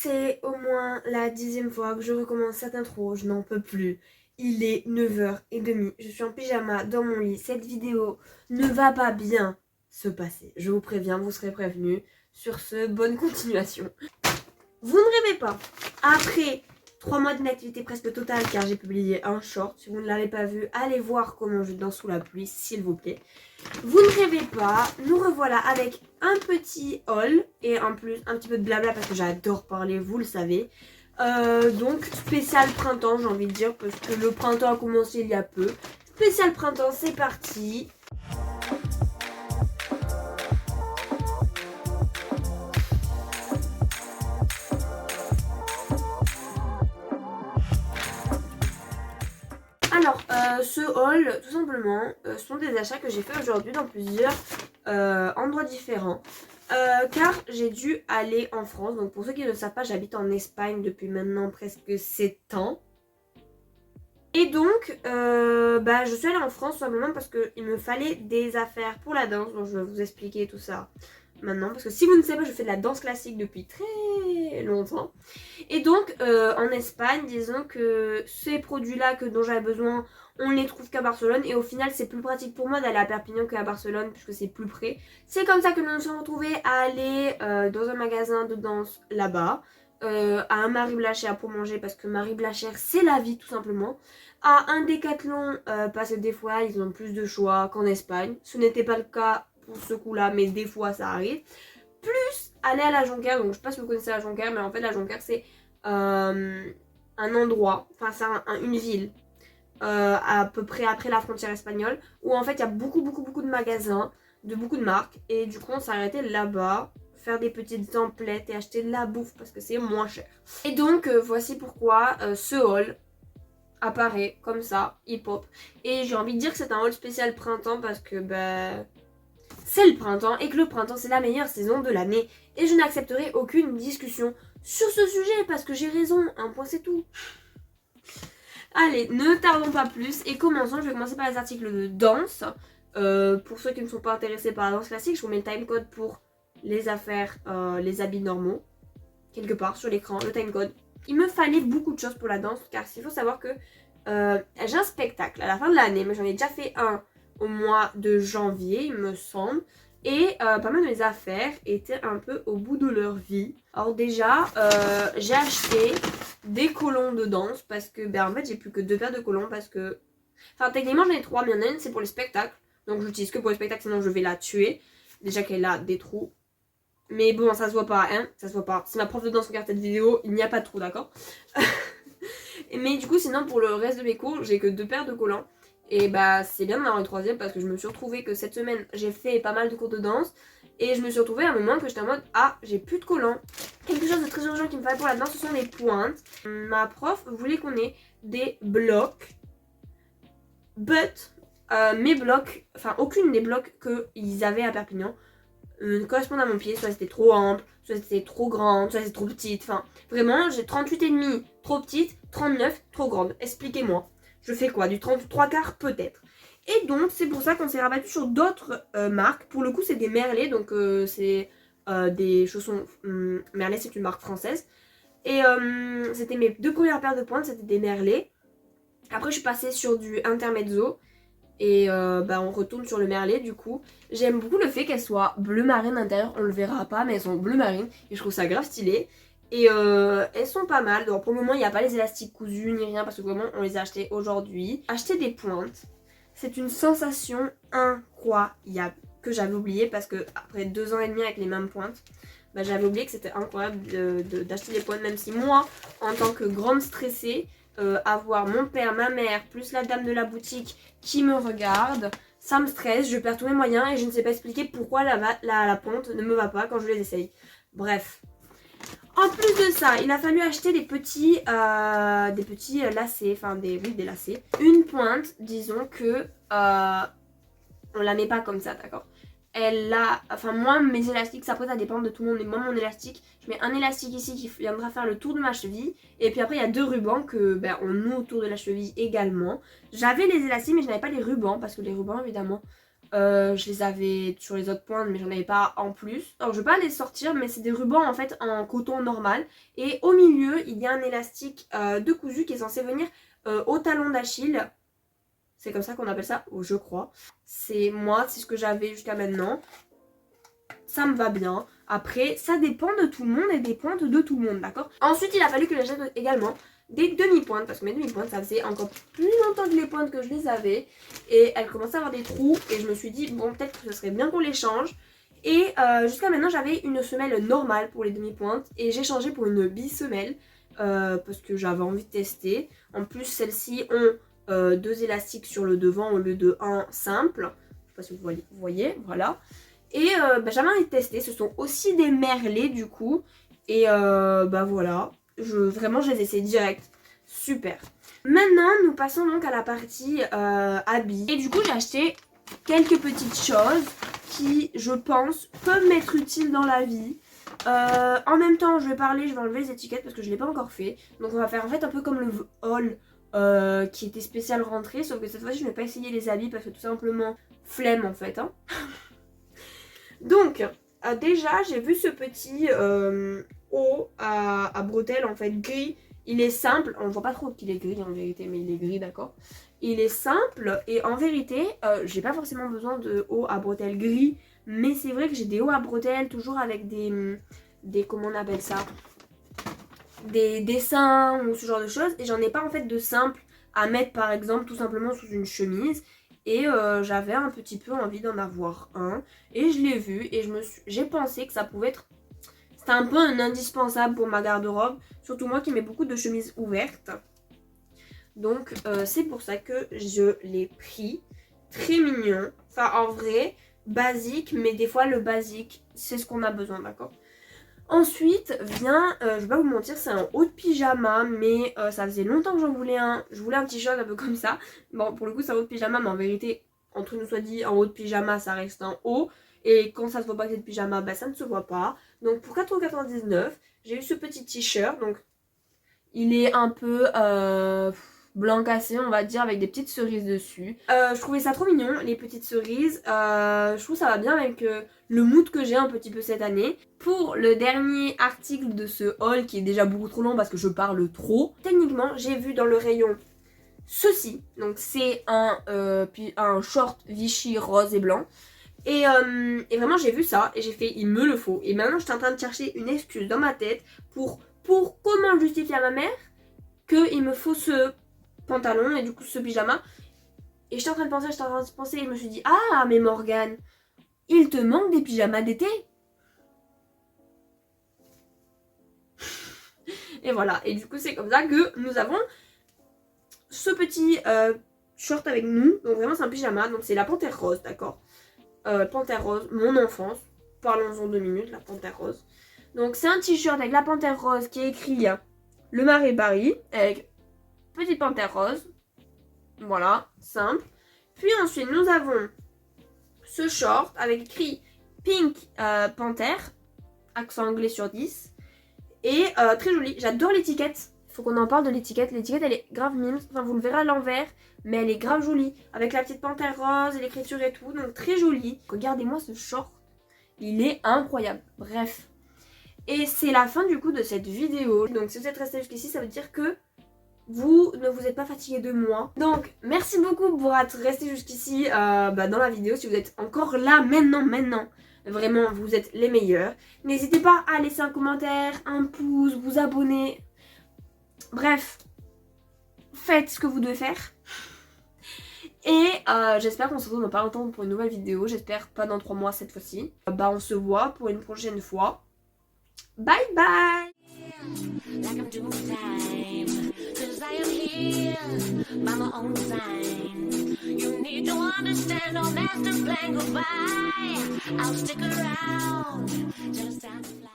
C'est au moins la 10e fois que je recommence cette intro, je n'en peux plus. Il est 9h30, je suis en pyjama dans mon lit. Cette vidéo ne va pas bien se passer. Je vous préviens, vous serez prévenus. Sur ce, bonne continuation. Vous ne rêvez pas. Après 3 mois d'inactivité presque totale, car j'ai publié un short. Si vous ne l'avez pas vu, allez voir comment je danse sous la pluie, s'il vous plaît. Vous ne rêvez pas, nous revoilà avec un petit haul et en plus un petit peu de blabla parce que j'adore parler, vous le savez. Donc spécial printemps, j'ai envie de dire, parce que le printemps a commencé il y a peu. Spécial printemps, c'est parti. Alors, ce haul, tout simplement, sont des achats que j'ai fait aujourd'hui dans plusieurs endroits différents. Car j'ai dû aller en France. Donc pour ceux qui ne le savent pas, j'habite en Espagne depuis maintenant presque 7 ans. Et donc, je suis allée en France simplement parce qu'il me fallait des affaires pour la danse. Donc je vais vous expliquer tout ça maintenant. Parce que si vous ne savez pas, je fais de la danse classique depuis très longtemps. Et donc, en Espagne, disons que ces produits-là dont j'avais besoin, on ne les trouve qu'à Barcelone. Et au final, c'est plus pratique pour moi d'aller à Perpignan qu'à Barcelone, puisque c'est plus près. C'est comme ça que nous nous sommes retrouvés à aller dans un magasin de danse là-bas. À un Marie Blachère pour manger, parce que Marie Blachère, c'est la vie, tout simplement. À un Décathlon, parce que des fois, ils ont plus de choix qu'en Espagne. Ce n'était pas le cas pour ce coup-là, mais des fois, ça arrive. Plus aller à la Jonquière, donc je sais pas si vous connaissez la Jonquière, mais en fait la Jonquière c'est un endroit, enfin c'est une ville à peu près après la frontière espagnole, où en fait il y a beaucoup de magasins, de beaucoup de marques, et du coup on s'est arrêté là-bas, faire des petites emplettes et acheter de la bouffe parce que c'est moins cher. Et donc voici pourquoi ce haul apparaît comme ça, hip-hop. Et j'ai envie de dire que c'est un haul spécial printemps parce que c'est le printemps et que le printemps c'est la meilleure saison de l'année et je n'accepterai aucune discussion sur ce sujet parce que j'ai raison, un point c'est tout. Allez, ne tardons pas plus et commençons. Je vais commencer par les articles de danse. Pour ceux qui ne sont pas intéressés par la danse classique, je vous mets le timecode pour les affaires, les habits normaux, quelque part sur l'écran, le timecode. Il me fallait beaucoup de choses pour la danse car il faut savoir que j'ai un spectacle à la fin de l'année, mais j'en ai déjà fait un au mois de janvier, il me semble. Et pas mal de mes affaires étaient un peu au bout de leur vie. Alors déjà, j'ai acheté des colons de danse parce que, en fait, j'ai plus que 2 paires de colons parce que... Enfin, techniquement, j'en ai 3, mais il y en a une, c'est pour les spectacles. Donc, je l'utilise que pour les spectacles, sinon je vais la tuer. Déjà qu'elle a des trous. Mais bon, ça se voit pas, hein, ça se voit pas. Si ma prof de danse regarde cette vidéo, il n'y a pas de trou, d'accord. Mais du coup, sinon, pour le reste de mes cours, j'ai que 2 paires de collants. Et c'est bien d'en avoir une 3e parce que je me suis retrouvée que cette semaine j'ai fait pas mal de cours de danse et je me suis retrouvée à un moment que j'étais en mode ah, j'ai plus de collants. Quelque chose de très urgent qu'il me fallait pour la danse, ce sont des pointes. Ma prof voulait qu'on ait des blocs, but mes blocs, enfin aucune des blocs qu'ils avaient à Perpignan ne correspondent à mon pied, soit c'était trop ample, soit c'était trop grande, soit c'était trop petite. Enfin vraiment, j'ai 38,5 trop petite, 39 trop grande. Expliquez-moi. Je fais quoi? Du 33 quarts peut-être. Et donc c'est pour ça qu'on s'est rabattu sur d'autres marques. Pour le coup c'est des Merlet, donc c'est des chaussons... Merlet c'est une marque française. Et c'était mes 2 premières paires de pointes, c'était des Merlet. Après je suis passée sur du Intermezzo. Et on retourne sur le Merlet du coup. J'aime beaucoup le fait qu'elles soient bleu marine à l'intérieur, on le verra pas mais elles sont bleu marine. Et je trouve ça grave stylé. Et elles sont pas mal. Donc pour le moment il n'y a pas les élastiques cousus ni rien parce que vraiment on les a achetés aujourd'hui. Acheter des pointes, c'est une sensation incroyable que j'avais oublié parce que après 2 ans et demi avec les mêmes pointes, j'avais oublié que c'était incroyable d'acheter des pointes. Même si moi en tant que grande stressée, avoir mon père, ma mère plus la dame de la boutique qui me regarde, ça me stresse, je perds tous mes moyens et je ne sais pas expliquer pourquoi la ponte ne me va pas quand je les essaye. Bref. En plus de ça, il a fallu acheter des petits lacets, enfin des lacets. Une pointe, disons que on la met pas comme ça, d'accord. Moi mes élastiques, ça après ça dépend de tout le monde, mais moi mon élastique, je mets un élastique ici qui viendra faire le tour de ma cheville. Et puis après il y a 2 rubans que on noue autour de la cheville également. J'avais les élastiques mais je n'avais pas les rubans parce que les rubans évidemment Je les avais sur les autres pointes mais j'en avais pas en plus. Alors je vais pas les sortir mais c'est des rubans en fait en coton normal. Et au milieu il y a un élastique de cousu qui est censé venir au talon d'Achille. C'est comme ça qu'on appelle ça, je crois. C'est ce que j'avais jusqu'à maintenant. Ça me va bien. Après, ça dépend de tout le monde et des pointes de tout le monde, d'accord? Ensuite, il a fallu que j'achète également des demi-pointes. Parce que mes demi-pointes, ça faisait encore plus longtemps que les pointes que je les avais. Et elles commençaient à avoir des trous. Et je me suis dit, bon, peut-être que ce serait bien qu'on les change. Et jusqu'à maintenant, j'avais une semelle normale pour les demi-pointes. Et j'ai changé pour une bisemelle. Parce que j'avais envie de tester. En plus, celles-ci ont... 2 élastiques sur le devant au lieu de un simple. Je sais pas si vous voyez, voilà. Et j'avais envie de tester. Ce sont aussi des merlets du coup. Et voilà. Vraiment, je les essaie direct. Super. Maintenant, nous passons donc à la partie habits. Et du coup, j'ai acheté quelques petites choses qui, je pense, peuvent m'être utiles dans la vie. En même temps, je vais enlever les étiquettes parce que je ne l'ai pas encore fait. Donc on va faire en fait un peu comme le haul qui était spécial rentrée, sauf que cette fois-ci je ne vais pas essayer les habits parce que tout simplement flemme en fait. Hein. Donc déjà j'ai vu ce petit haut à bretelles en fait gris. Il est simple, on ne voit pas trop qu'il est gris en vérité, mais il est gris, d'accord. Il est simple et en vérité j'ai pas forcément besoin de haut à bretelles gris, mais c'est vrai que j'ai des hauts à bretelles toujours avec des comment on appelle ça, des dessins ou ce genre de choses, et j'en ai pas en fait de simple à mettre par exemple tout simplement sous une chemise. Et j'avais un petit peu envie d'en avoir un et je l'ai vu et j'ai pensé que ça pouvait être, c'était un peu un indispensable pour ma garde-robe, surtout moi qui mets beaucoup de chemises ouvertes. Donc c'est pour ça que je l'ai pris. Très mignon, enfin en vrai basique, mais des fois le basique c'est ce qu'on a besoin, d'accord. Ensuite vient, je vais pas vous mentir, c'est un haut de pyjama, mais ça faisait longtemps que j'en voulais un. Je voulais un t-shirt un peu comme ça. Bon, pour le coup, c'est un haut de pyjama, mais en vérité, entre nous soit dit, un haut de pyjama, ça reste un haut. Et quand ça se voit pas que c'est de pyjama, bah ça ne se voit pas. Donc pour 4,99 €, j'ai eu ce petit t-shirt. Donc il est un peu blanc cassé, on va dire, avec des petites cerises dessus. Je trouvais ça trop mignon, les petites cerises. Je trouve ça va bien avec le mood que j'ai un petit peu cette année. Pour le dernier article de ce haul, qui est déjà beaucoup trop long parce que je parle trop, techniquement, j'ai vu dans le rayon ceci. Donc c'est un short Vichy rose et blanc. Et vraiment, j'ai vu ça et j'ai fait, il me le faut. Et maintenant, je suis en train de chercher une excuse dans ma tête pour comment justifier à ma mère qu'il me faut ce pantalon et du coup ce pyjama. Et j'étais en train de penser, et je me suis dit, ah mais Morgane, il te manque des pyjamas d'été. Et voilà, et du coup c'est comme ça que nous avons ce petit short avec nous. Donc vraiment c'est un pyjama, donc c'est la panthère rose, d'accord. Panthère rose, mon enfance. Parlons-en 2 minutes, la panthère rose. Donc c'est un t-shirt avec la panthère rose qui est écrit Le Marais Paris, avec petite panthère rose. Voilà, simple. Puis ensuite nous avons ce short avec écrit Pink Panther, accent anglais sur 10. Et très joli, j'adore l'étiquette. Il faut qu'on en parle de l'étiquette. L'étiquette elle est grave mime, enfin vous le verrez à l'envers, mais elle est grave jolie. Avec la petite panthère rose et l'écriture et tout, donc très jolie. Regardez-moi ce short, il est incroyable. Bref. Et c'est la fin du coup de cette vidéo. Donc si vous êtes resté jusqu'ici, ça veut dire que vous ne vous êtes pas fatigué de moi. Donc merci beaucoup pour être resté jusqu'ici dans la vidéo. Si vous êtes encore là maintenant, vraiment vous êtes les meilleurs. N'hésitez pas à laisser un commentaire, un pouce, vous abonner. Bref, faites ce que vous devez faire. Et j'espère qu'on se retrouve dans pas longtemps pour une nouvelle vidéo. J'espère pas dans 3 mois cette fois-ci. On se voit pour une prochaine fois. Bye bye. Like I'm doing time, 'cause I am here by my own design. You need to understand, don't have to plan goodbye. I'll stick around till it's time to fly.